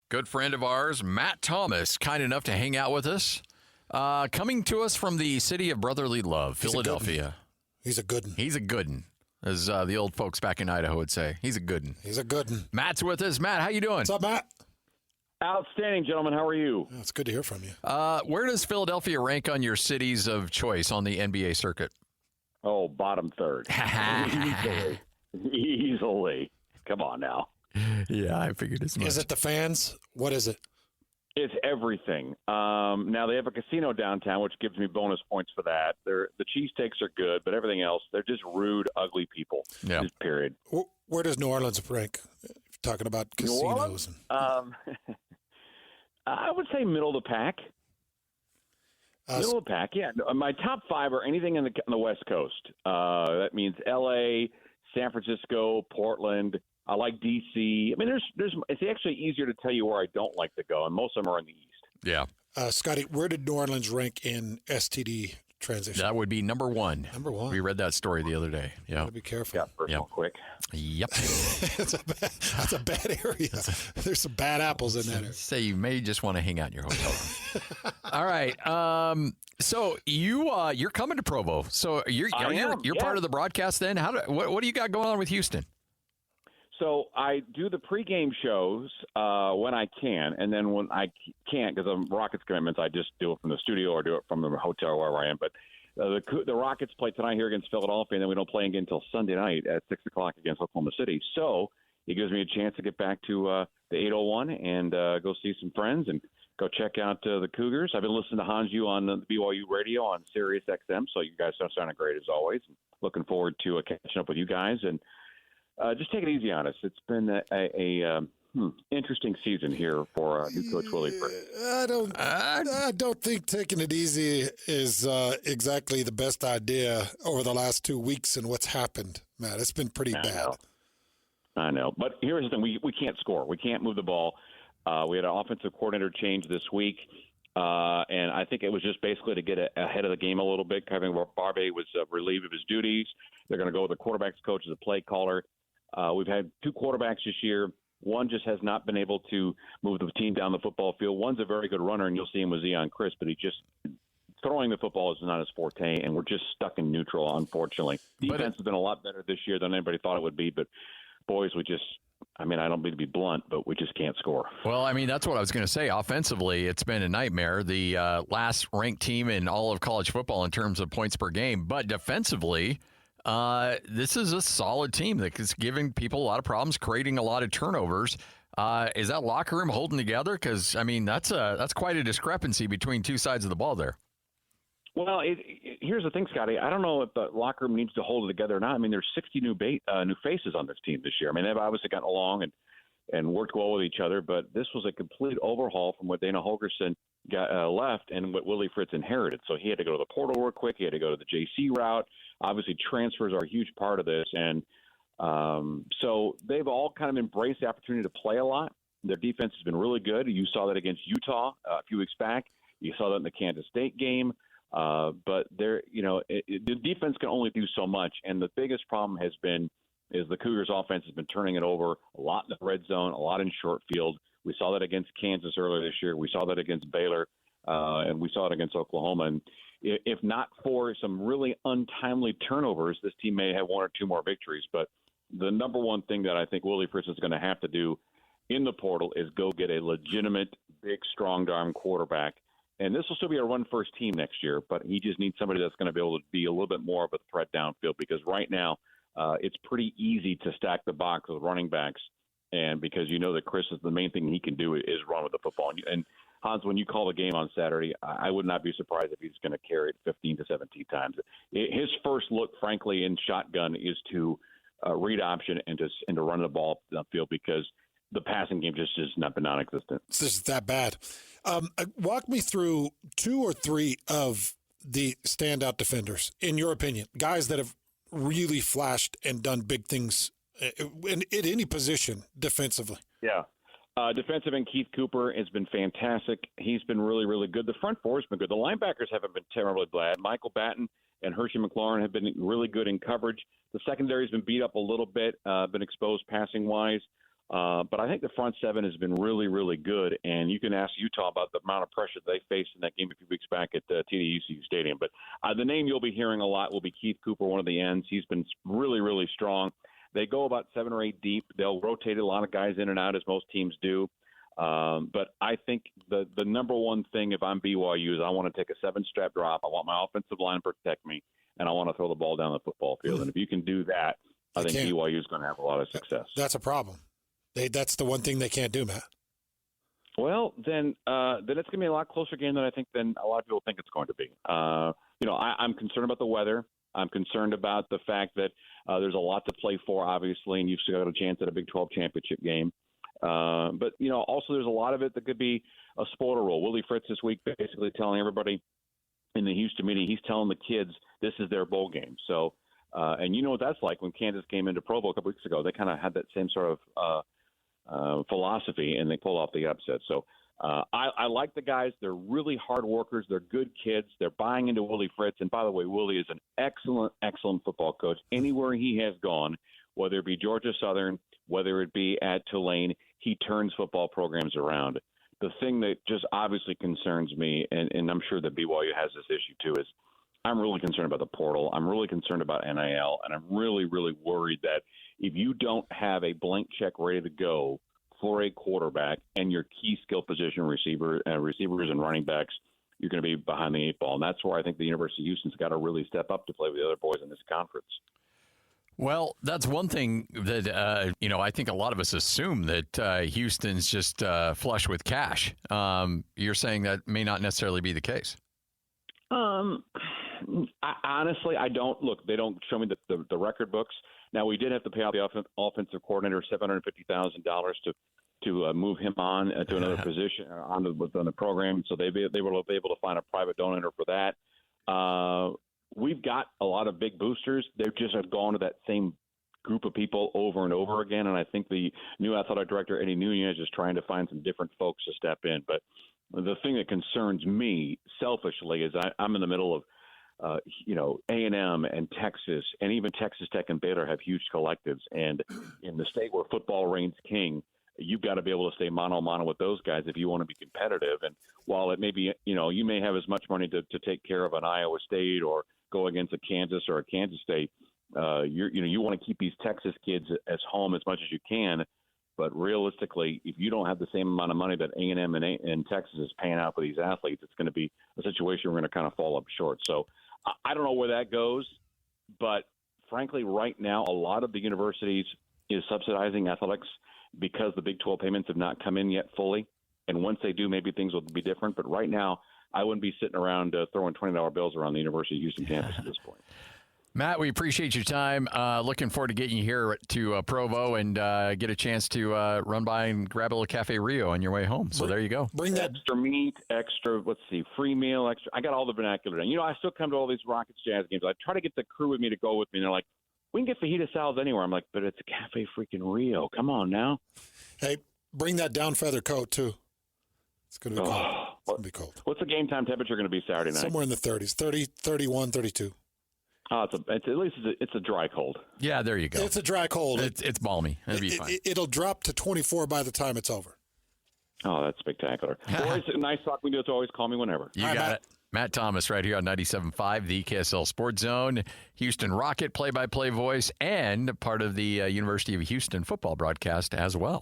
good friend of ours, Matt Thomas, kind enough to hang out with us. Coming to us from the city of brotherly love, Philadelphia. He's a good one. He's a good one, as the old folks back in Idaho would say. He's a good one. He's a good one. Matt's with us. Matt, how you doing? What's up, Matt? Outstanding, gentlemen. How are you? Oh, it's good to hear from you. Where does Philadelphia rank on your cities of choice on the NBA circuit? Oh, bottom third. Easily. Come on now. Yeah, I figured as much. Is it the fans? What is it? It's everything. Now, they have a casino downtown, which gives me bonus points for that. The cheesesteaks are good, but everything else, they're just rude, ugly people. Yeah. Just period. Where does New Orleans rank? Talking about casinos. I would say middle of the pack. Middle of the pack, yeah. My top five are anything on the West Coast. That means L.A., San Francisco, Portland. I like D.C. I mean, it's actually easier to tell you where I don't like to go, and most of them are in the East. Yeah. Scotty, where did New Orleans rank in STD transition? That would be number one. Number one. We read that story the other day. Yeah. Gotta be careful. Yeah, personal quick. Yep. That's a bad area. There's some bad apples in that area. Say you may just want to hang out in your hotel room. All right. So you're coming to Provo. So you're part of the broadcast then. What do you got going on with Houston? So I do the pregame shows when I can, and then when I can't, because of Rockets commitments, I just do it from the studio or do it from the hotel wherever I am. But the Rockets play tonight here against Philadelphia, and then we don't play again until Sunday night at 6 o'clock against Oklahoma City. So it gives me a chance to get back to the 801 and go see some friends and go check out the Cougars. I've been listening to Hanju on the BYU radio on Sirius XM, so you guys are sounding great as always. Looking forward to catching up with you guys and just take it easy on us. It's been a interesting season here for new coach Willie Fritz. I don't think taking it easy is exactly the best idea over the last 2 weeks and what's happened, Matt. It's been pretty bad. I know. But here's the thing. We can't score. We can't move the ball. We had an offensive coordinator change this week, and I think it was just basically to get ahead of the game a little bit. Kevin Barbe was relieved of his duties. They're going to go with the quarterback's coach as a play caller. We've had two quarterbacks this year. One just has not been able to move the team down the football field. One's a very good runner, and you'll see him with Zion Chris, but he just throwing the football is not his forte, and we're just stuck in neutral, unfortunately. Defense has been a lot better this year than anybody thought it would be, but boys, I don't mean to be blunt, but we just can't score. Well, I mean, that's what I was going to say. Offensively, it's been a nightmare. The last ranked team in all of college football in terms of points per game. But defensively, this is a solid team that is giving people a lot of problems, creating a lot of turnovers. Is that locker room holding together? Because, I mean, that's quite a discrepancy between two sides of the ball there. Well, here's the thing, Scotty. I don't know if the locker room needs to hold it together or not. I mean, there's 60 new faces on this team this year. I mean, they've obviously gotten along and worked well with each other, but this was a complete overhaul from what Dana Holgorsen got left and what Willie Fritz inherited. So he had to go to the portal real quick. He had to go to the JC route. Obviously, transfers are a huge part of this, and so they've all kind of embraced the opportunity to play a lot. Their defense has been really good. You saw that against Utah a few weeks back. You saw that in the Kansas State game. But the defense can only do so much, and the biggest problem is the Cougars' offense has been turning it over a lot in the red zone, a lot in short field. We saw that against Kansas earlier this year. We saw that against Baylor, and we saw it against Oklahoma. And if not for some really untimely turnovers, this team may have one or two more victories. But the number one thing that I think Willie Fritz is going to have to do in the portal is go get a legitimate, big, strong-arm quarterback. And this will still be a run-first team next year, but he just needs somebody that's going to be able to be a little bit more of a threat downfield because right now it's pretty easy to stack the box with running backs, and because you know that Chris is the main thing he can do is run with the football. And Hans, when you call the game on Saturday, I would not be surprised if he's going to carry it 15 to 17 times. His first look, frankly, in shotgun is to read option and to run the ball downfield because the passing game just has not been non-existent. This is that bad. Walk me through two or three of the standout defenders, in your opinion, guys that have really flashed and done big things in any position defensively. Yeah. Defensive end Keith Cooper has been fantastic. He's been really, really good. The front four has been good. The linebackers haven't been terribly bad. Michael Batten and Hershey McLaurin have been really good in coverage. The secondary has been beat up a little bit, been exposed passing-wise. But I think the front seven has been really, really good. And you can ask Utah about the amount of pressure they faced in that game a few weeks back at TDUCU Stadium. But the name you'll be hearing a lot will be Keith Cooper, one of the ends. He's been really, really strong. They go about 7 or 8 deep. They'll rotate a lot of guys in and out, as most teams do. But I think the number one thing, if I'm BYU, is I want to take a 7-step drop. I want my offensive line to protect me, and I want to throw the ball down the football field. And if you can do that, I think BYU is going to have a lot of success. That's a problem. That's the one thing they can't do, Matt. Well, then it's going to be a lot closer game than a lot of people think it's going to be. I'm concerned about the weather. I'm concerned about the fact that there's a lot to play for, obviously, and you've still got a chance at a Big 12 championship game. But also there's a lot of it that could be a spoiler role. Willie Fritz this week basically telling everybody in the Houston meeting, he's telling the kids this is their bowl game. So, and you know what that's like when Kansas came into Provo a couple weeks ago. They kind of had that same sort of philosophy, and they pulled off the upset. So I like the guys. They're really hard workers. They're good kids. They're buying into Willie Fritz. And by the way, Willie is an excellent, excellent football coach. Anywhere he has gone, whether it be Georgia Southern, whether it be at Tulane, he turns football programs around. The thing that just obviously concerns me, and I'm sure that BYU has this issue too, is I'm really concerned about the portal. I'm really concerned about NIL, and I'm really, really worried that if you don't have a blank check ready to go for a quarterback and your key skill position receivers and running backs, you're going to be behind the 8 ball. And that's where I think the University of Houston's got to really step up to play with the other boys in this conference. Well, that's one thing that, I think a lot of us assume that Houston's just flush with cash. You're saying that may not necessarily be the case. Honestly, I don't. Look, they don't show me the record books. Now, we did have to pay out the offensive coordinator $750,000 to move him on to another position on the program. So they were able to find a private donor for that. We've got a lot of big boosters. They've just gone to that same group of people over and over again. And I think the new athletic director, Eddie Nunez, is trying to find some different folks to step in. But the thing that concerns me selfishly is I'm in the middle of A&M and Texas, and even Texas Tech and Baylor have huge collectives. And in the state where football reigns king, you've got to be able to stay mano-a-mano with those guys if you want to be competitive. And while it may be, you may have as much money to take care of an Iowa State or go against a Kansas or a Kansas State, you want to keep these Texas kids as home as much as you can. But realistically, if you don't have the same amount of money that A&M and Texas is paying out for these athletes, it's going to be a situation we're going to kind of fall up short. So I don't know where that goes, but frankly, right now, a lot of the universities is subsidizing athletics because the Big 12 payments have not come in yet fully. And once they do, maybe things will be different. But right now, I wouldn't be sitting around throwing $20 bills around the University of Houston campus at this point. Matt, we appreciate your time. Looking forward to getting you here to Provo and get a chance to run by and grab a little Cafe Rio on your way home. So there you go. Bring that extra meat, extra, free meal, extra. I got all the vernacular down. I still come to all these Rockets Jazz games. I try to get the crew with me to go with me. And they're like, we can get fajita salads anywhere. I'm like, but it's a Cafe freaking Rio. Come on now. Hey, bring that down feather coat, too. It's going to be cold. It's going to be cold. What's the game time temperature going to be Saturday night? Somewhere in the 30s, 30, 31, 32. At least it's a dry cold. Yeah, there you go. It's a dry cold. It's balmy. It'll be fine. It'll drop to 24 by the time it's over. Oh, that's spectacular. Boys, nice talking to you. Always call me whenever. You got it. Matt Thomas right here on 97.5, the KSL Sports Zone. Houston Rocket play-by-play voice and part of the University of Houston football broadcast as well.